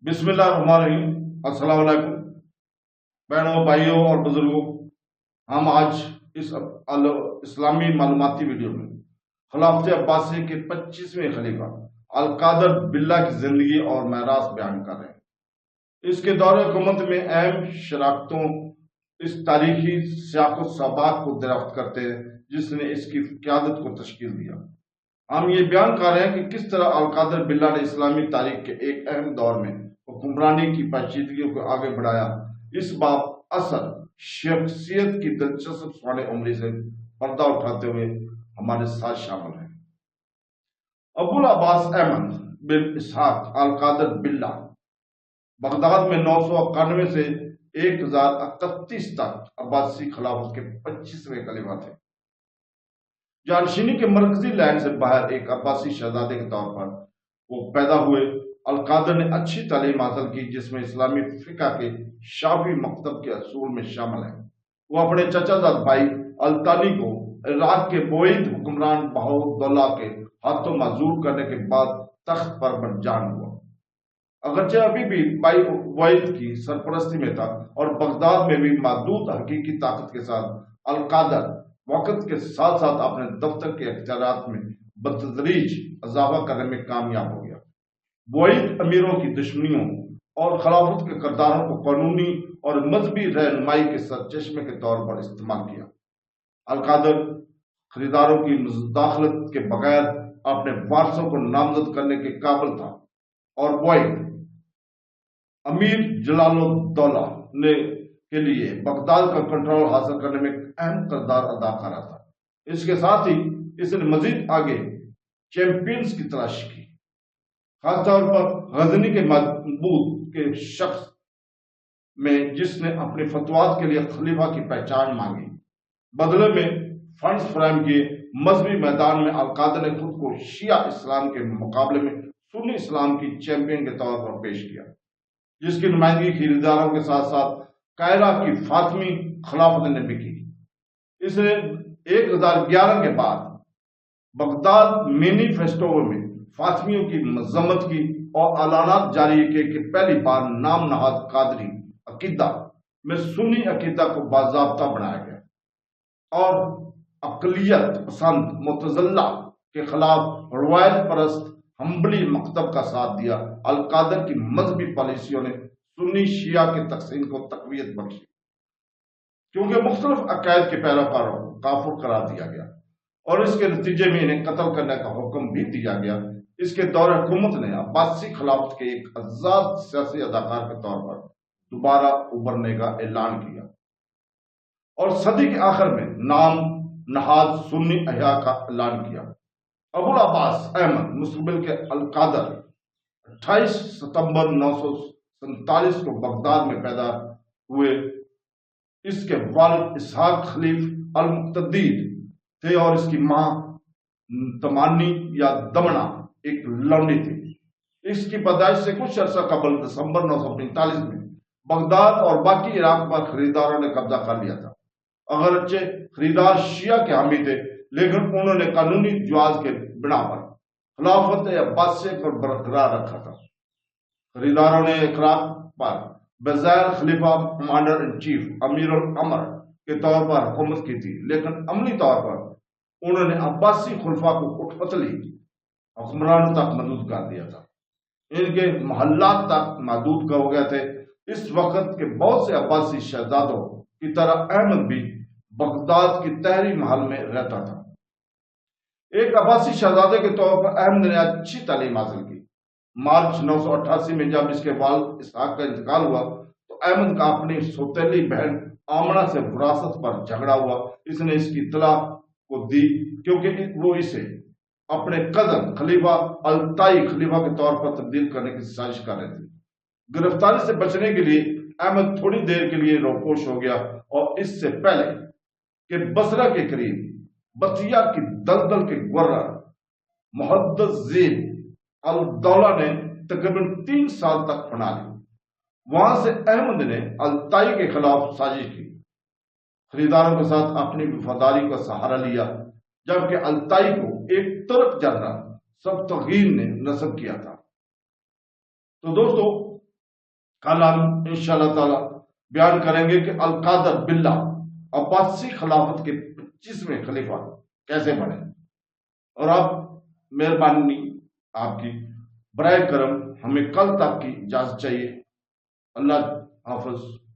बिस्मिल्लाह रहमान रहीम। अस्सलाम वालेकुम बहनों, भाइयों और बुजुर्गों। हम आज इस इस्लामी मालूमाती वीडियो में खिलाफत अब्बासी के 25वें खलीफा अल-कादर बिल्ला की जिंदगी और मेरास बयान कर रहे हैं। इसके दौरे हुकूमत में अहम शराकतों इस तारीखी सियाक़ सबाक को दरियाफ्त करते हैं जिसने इसकी क़यादत को तश्कील दिया। हम ये बयान कर रहे हैं कि किस तरह अल-कादर बिल्ला ने इस्लामी तारीख के एक अहम दौर में हुक्मरानी की पेचीदगियों को आगे बढ़ाया। इस बाब असर शख्सियत की दिलचस्प सवाल उमरी से पर्दा उठाते हुए हमारे साथ शामिल हैं। अबुल अब्बास अहमद बिन इसहाक अल-कादर बिल्ला बगदाद में 991 से 1031 तक अब्बासी खिलाफत के 25वें खलीफा थे। जानशीनी के मरकजी लैंड से बाहर एक अब्बासी शहजादे के तौर पर वो पैदा हुए। अल-कादर ने अच्छी तालीम हासिल की जिसमें इस्लामी फिक़ह के शाफी मकतब के असूल में शामिल है। वो अपने चचाजाद भाई अल-तानी को इराक के बोईद हुक्मरान बहाउद्दौला के हाथों माजूर करने के बाद तख्त पर बरजान हुआ। अगरचे अभी भी भाई बोईद की सरपरस्ती में था और बगदाद में भी महदूद हकीकी ताकत के साथ अल-कादर वक्त के साथ साथ अपने दफ्तर के इख्तियारात में बतदरीज इजाफा करने में कामयाब हो गया। बोईद अमीरों की दुश्मनियों और खिलाफत के किरदारों को कानूनी और मजहबी रहनुमाई के सरचश्मे के तौर पर इस्तेमाल किया। अल-कादर खरीदारों की मुदाखलत के बगैर अपने वारसों को नामजद करने के काबिल था और बोईद अमीर जलालुद्दौला ने के लिए बगदाद का कंट्रोल हासिल करने में अहम किरदार अदा कर रहा था। इसके साथ ही इसने मजीद आगे चैंपियंस की तलाश की, खासतौर पर गजनी के मजबूत के शख्स में जिसने अपने फतवात के लिए खलीफा की पहचान मांगी। बदले में फंड्स फराहम किए। मजहबी मैदान में अल-कादर ने खुद को शिया इस्लाम के मुकाबले में सुन्नी इस्लाम की चैंपियन के तौर पर पेश किया, जिसकी नुमाइंदगी खरीदारों के साथ साथ कायरा की फातमी खिलाफत ने भी की। इसने 1011 के बाद बगदाद मैनिफेस्टो में फातमियों की मजम्मत की और अलानात जारी किए कि पहली बार नाम नहाद कादरी अकीदा में सुन्नी अकीदा को बाज़ाब्ता बनाया गया और अकलियत पसंद मुतज़ल्ला के खिलाफ रवायत परस्त हम्बली मकतब का साथ दिया। अल-कादर की मजहबी पॉलिसियों ने सुन्नी शिया के तकसीम को तकवीत बख्शी, क्योंकि मुख्तलिफ अकायद के पैरोकारों को काफिर करार दिया गया और इसके नतीजे में इन्हें कत्ल करने का हुक्म भी दिया गया। इसके दौरे हुकूमत ने अब्बासी खिलाफत के एक आजाद सियासी अदाकार के तौर पर दोबारा उभरने का ऐलान किया और सदी के आखिर में नाम नहाद सुन्नी अहिया का ऐलान किया। अबुल अब्बास अहमद मुस्तकबिल के अल-कादर 28 सितंबर 947 को बगदाद में पैदा हुए। इसके वालिद इसहाक खलीफ अल-मुक्तदीर थे और इसकी मां तमानी या दमना एक लौंडी थी। इसकी पैदाइश से कुछ अर्सा कबल दिसंबर 945 में बगदाद और बाकी इराक पर खरीदारों ने कब्जा कर लिया था। अगरचे खरीदार शिया के हामी थे, लेकिन उन्होंने कानूनी जवाज के बिना पर खिलाफत अब्बासी पर बरकरार रखा था। खरीदारों ने इकरार पर बज़ाहिर खलीफा कमांडर इन चीफ अमीर अमर के तौर पर हुकूमत की थी, लेकिन अमली तौर पर उन्होंने अब्बासी खुलफा को उठपतली हुक्मरानों तक महदूद कर दिया था। इनके महल्लात तक महदूद हो गए थे। इस वक्त के बहुत से अब्बासी शहजादों की तरह अहमद भी बगदाद की तहरी महल में रहता था। एक अब्बासी शहजादे के तौर पर अहमद ने अच्छी तालीम हासिल की। मार्च 988 में जब इसके वालिद इसहाक का इंतकाल हुआ तो अहमद का अपनी सौतेली बहन आमना से विरासत पर झगड़ा हुआ। इसने इसकी इत्तला को दी क्योंकि वो इसे अपने कजन खलीफा अल-ताई खलीफा के तौर पर तब्दील करने की साजिश कर रहे थे। गिरफ्तारी से बचने के लिए अहमद थोड़ी देर के लिए रोपोश हो गया और इससे पहले कि बसरा के करीब बतिया की दलदल के गवर्नर मुहद्दस ज़ीन अल-दौला ने तकरीबन 3 साल तक पनाह ली। वहां से अहमद ने अल-ताई के खिलाफ साजिश की, खरीदारों के साथ अपनी वफादारी का सहारा लिया, जबकि अल-ताई को एक तुर्क जनरल सब्तगीन ने नस्ब किया था। तो दोस्तों, کل ہم انشاءاللہ تعالی بیان کریں گے کہ القادر باللہ عباسی خلافت کے 25ویں خلیفہ کیسے بنے. اور اب مہربانی آپ کی، برائے کرم ہمیں کل تک کی اجازت چاہیے. اللہ حافظ.